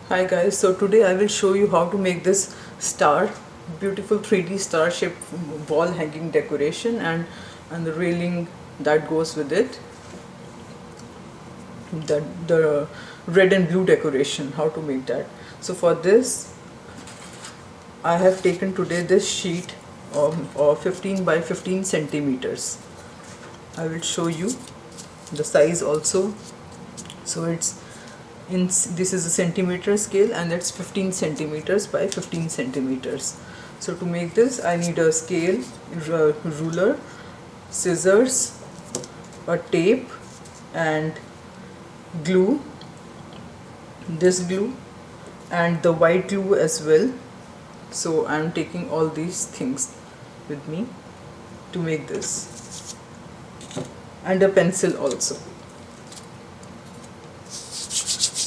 Hi guys, so today I will show you how to make this star, beautiful 3D star shaped wall hanging decoration and the railing that goes with it, the red and blue decoration, how to make that. So for this I have taken today this sheet of 15 by 15 centimeters. I will show you the size also. So it's this is a centimeter scale and that's 15 centimeters by 15 centimeters. So to make this I need a scale, ruler, scissors, a tape and glue, this glue and the white glue as well. So I'm taking all these things with me to make this, and a pencil also.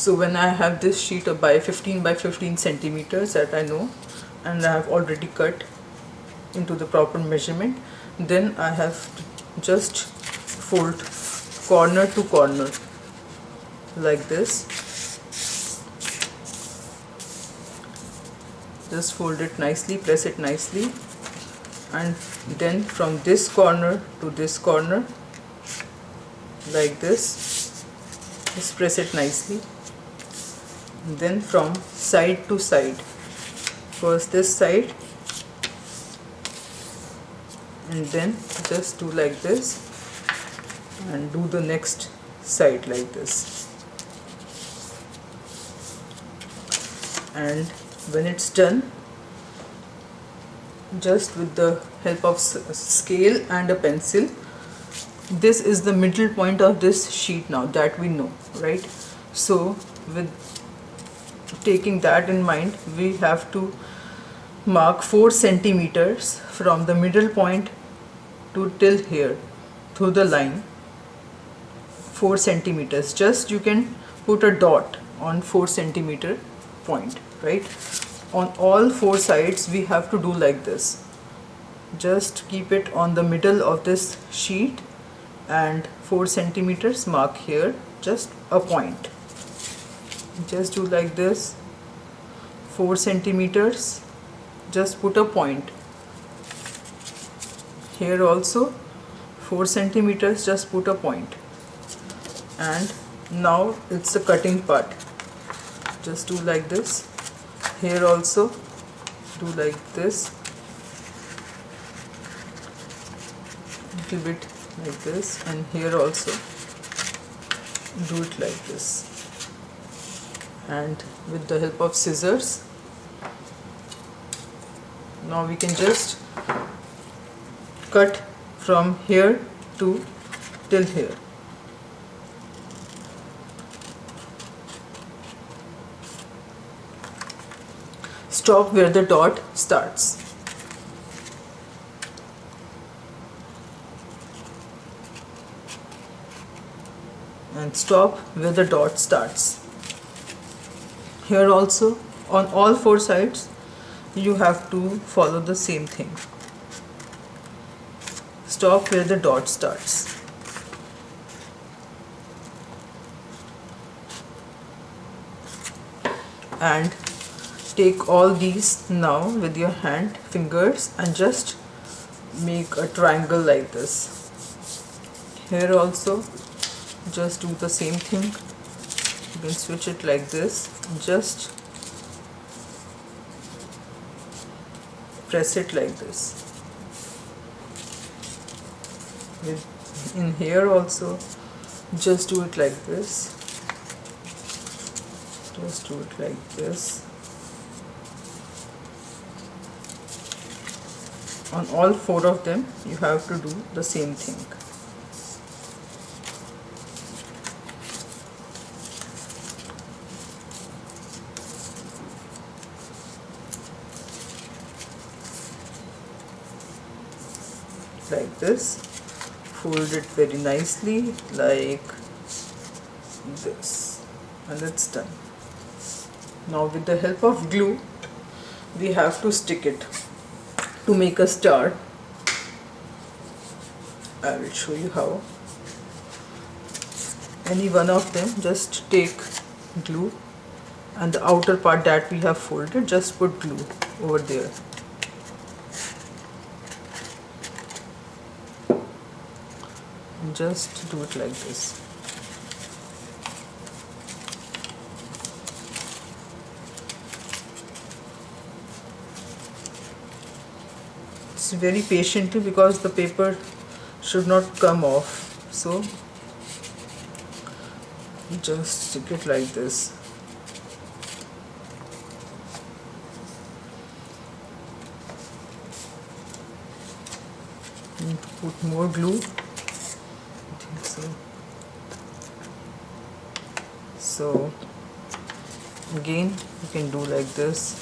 So when I have this sheet of by 15 by 15 centimeters that I know and I have already cut into the proper measurement, then I have to just fold corner to corner like this. Just fold it nicely, press it nicely, and then from this corner to this corner like this, just press it nicely. Then from side to side, first this side and then just do like this and do the next side like this. And when it's done, just with the help of scale and a pencil, this is the middle point of this sheet now that we know, right? So with taking that in mind, we have to mark 4 centimeters from the middle point to till here through the line. 4 centimeters, just you can put a dot on 4 centimeter point, right? On all 4 sides we have to do like this. Just keep it on the middle of this sheet and 4 centimeters mark here, just a point. Just do like this, 4 centimeters, just put a point. Here also 4 centimeters, just put a point. And now it's the cutting part. Just do like this. Here also do like this, little bit like this, and here also do it like this. And with the help of scissors, now we can just cut from here to till here. Stop where the dot starts. And stop where the dot starts. Here also, on all 4 sides, you have to follow the same thing. Stop where the dot starts. And take all these now with your fingers and just make a triangle like this. Here also just do the same thing. You can switch it like this, just press it like this. In here also just do it like this, just do it like this. On all 4 of them you have to do the same thing. Like this, fold it very nicely like this, and it's done. Now with the help of glue we have to stick it to make a star. I will show you how. Any one of them, just take glue and the outer part that we have folded, just put glue over there. And just do it like this. It's very patiently because the paper should not come off, so just stick it like this. And put more glue. I think so. So again you can do like this.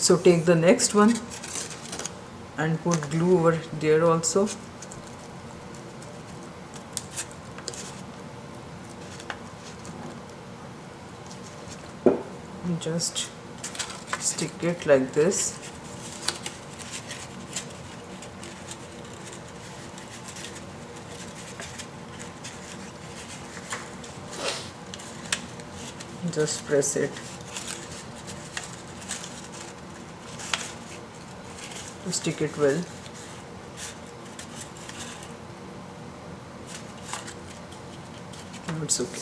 So take the next one and put glue over there also. And just stick it like this. Just press it to stick it well. Now it's okay.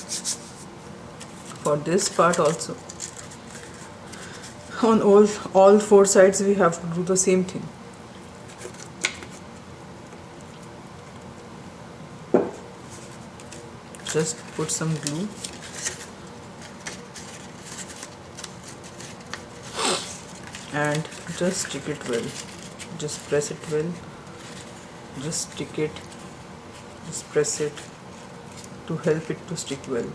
For this part also, on all four sides we have to do the same thing. Just put some glue and just stick it well. Just press it well. Just stick it. Just press it to help it to stick well.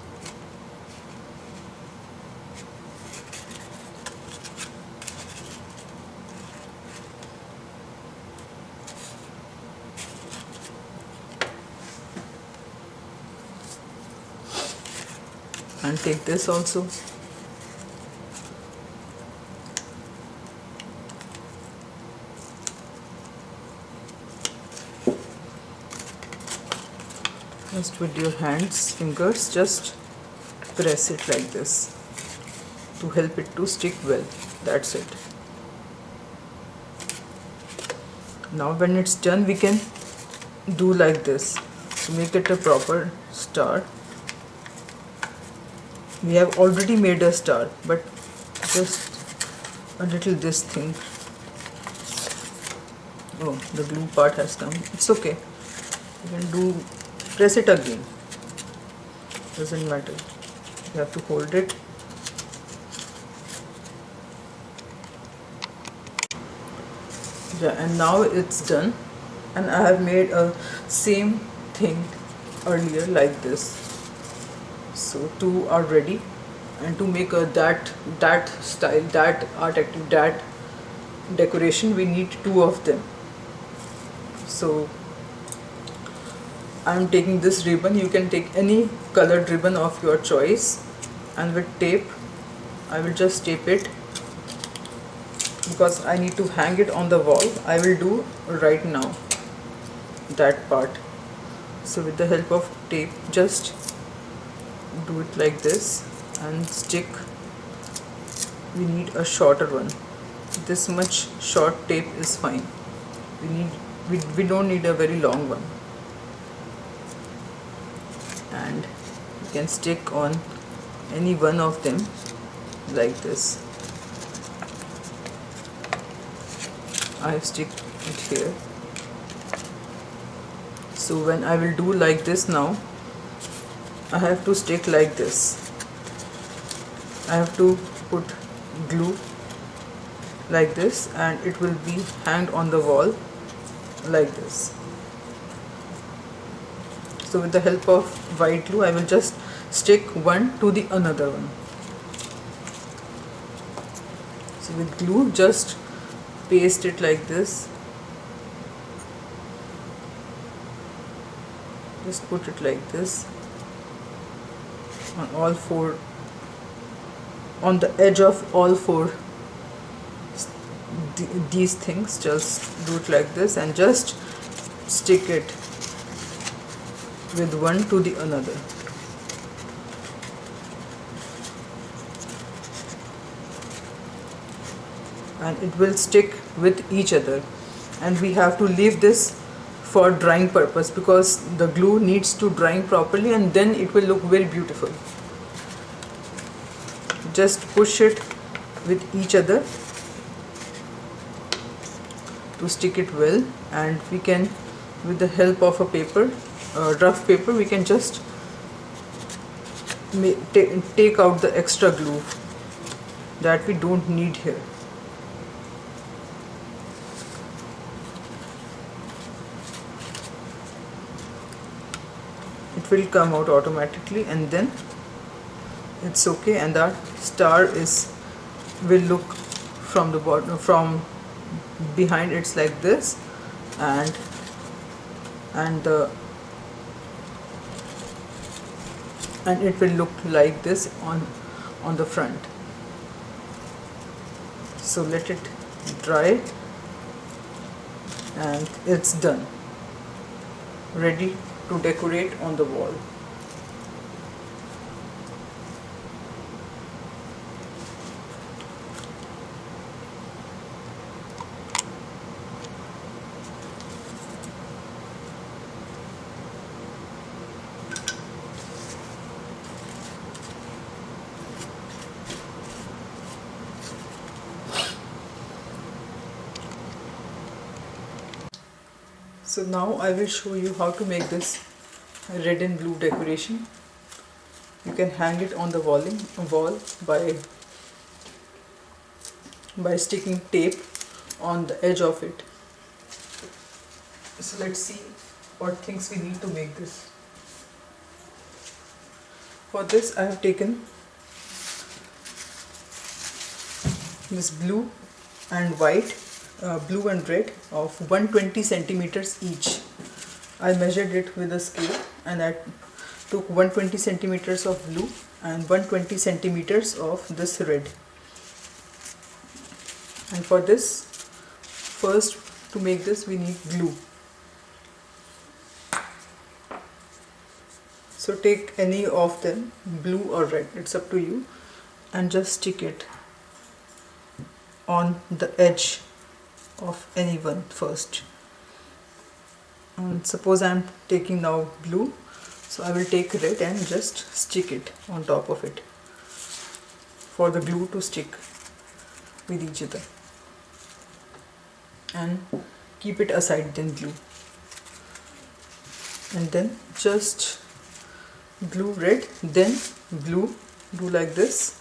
And take this also. Just with your fingers, just press it like this to help it to stick well. That's it. Now when it's done, we can do like this to make it a proper star. We have already made a star, but just a little this thing. Oh, the glue part has come. It's okay. You can press it again. Doesn't matter. You have to hold it. Yeah, and now it's done. And I have made a same thing earlier like this. So two are ready, and to make that style, that art active, that decoration, we need two of them. So I am taking this ribbon. You can take any colored ribbon of your choice, and with tape I will just tape it because I need to hang it on the wall. I will do right now that part. So with the help of tape, just do it like this and stick. We need a shorter one. This much short tape is fine. We don't need a very long one. And you can stick on any one of them like this. I have stick it here. So when I will do like this now, I have to stick like this. I have to put glue like this, and it will be hanged on the wall like this. So with the help of white glue, I will just stick one to the another one. So with glue, just paste it like this. Just put it like this on all four, on the edge of all four these things. Just do it like this and just stick it with one to the another. And it will stick with each other, and we have to leave this for drying purpose, because the glue needs to drying properly and then it will look very beautiful. Just push it with each other to stick it well, and we can, with the help of a paper, rough paper, we can just take out the extra glue that we don't need here. It will come out automatically, and then it's okay, and that star will look from the bottom, from behind. It's like this, and it will look like this on the front. So let it dry, and it's done, ready to decorate on the wall. So now I will show you how to make this red and blue decoration. You can hang it on the wall by sticking tape on the edge of it. So let's see what things we need to make this. For this I have taken this blue and white, blue and red of 120 centimeters each. I measured it with a scale, and I took 120 centimeters of blue and 120 centimeters of this red. And for this, first to make this we need glue. So take any of them, blue or red, it's up to you, and just stick it on the edge of any one first. And suppose I am taking now blue, so I will take red and just stick it on top of it for the glue to stick with each other, and keep it aside, then glue, and then just glue red, then blue, do like this,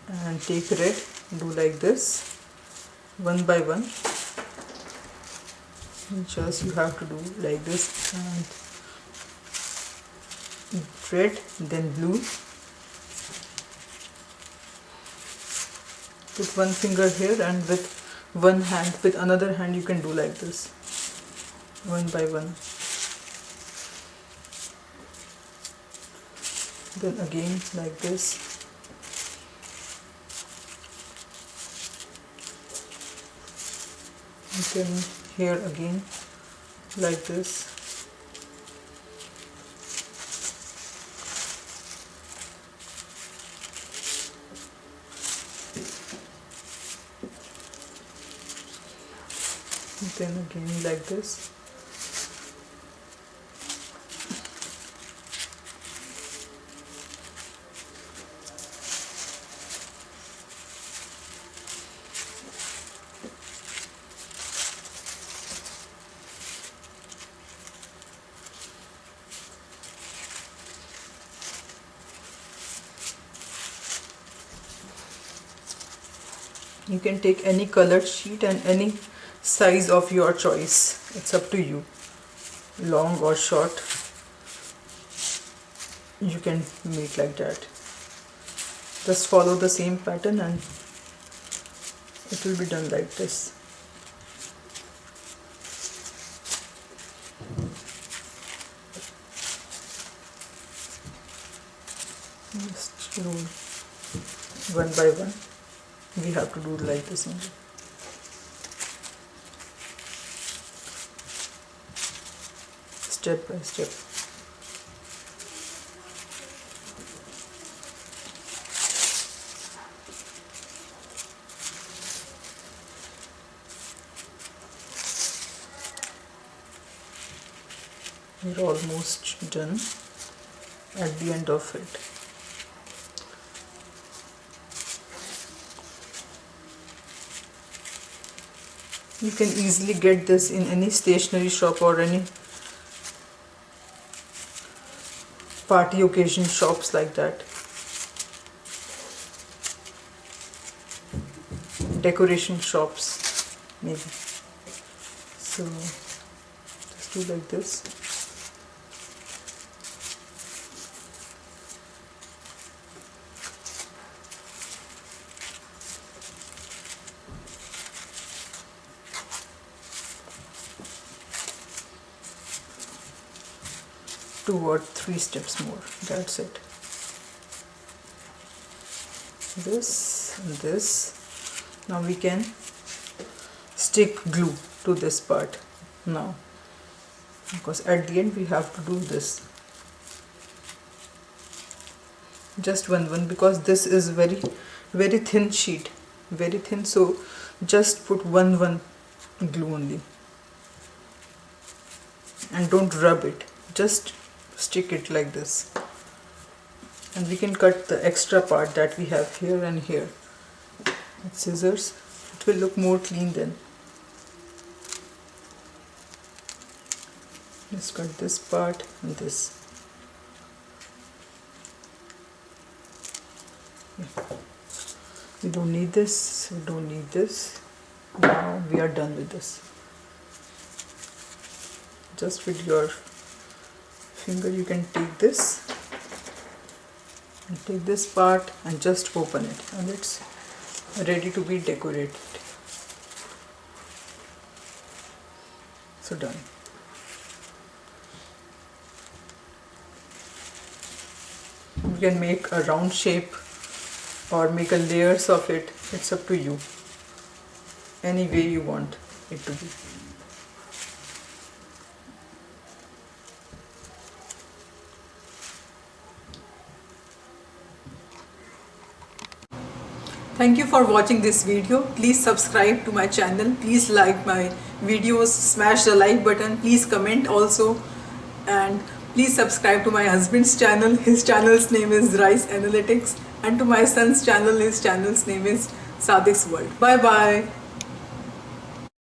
and take red, do like this, one by one. Just you have to do like this, and red, then blue. Put one finger here, and with one hand, with another hand you can do like this, one by one. Then again like this. And then here again like this. And then again like this. You can take any colored sheet and any size of your choice. It's up to you, long or short. You can make like that. Just follow the same pattern and it will be done like this. Just roll one by one. We have to do like this only. Step by step. We're almost done at the end of it. You can easily get this in any stationery shop or any party occasion shops like that. Decoration shops maybe. So just do like this. Two or three steps more, that's it. This and this. Now we can stick glue to this part now, because at the end we have to do this. Just one because this is very thin sheet, very thin, so just put one glue only and don't rub it, just stick it like this, and we can cut the extra part that we have here and here with scissors. It will look more clean then. Just cut this part and this. We don't need this, we don't need this. Now we are done with this. Just with your finger you can take this and take this part and just open it, and it's ready to be decorated. So done. You can make a round shape or make a layers of it. It's up to you, any way you want it to be. Thank you for watching this video. Please subscribe to my channel. Please like my videos, smash the like button. Please comment also, and please subscribe to my husband's channel. His channel's name is Rice Analytics, and to my son's channel, his channel's name is Sadiq's World. Bye bye.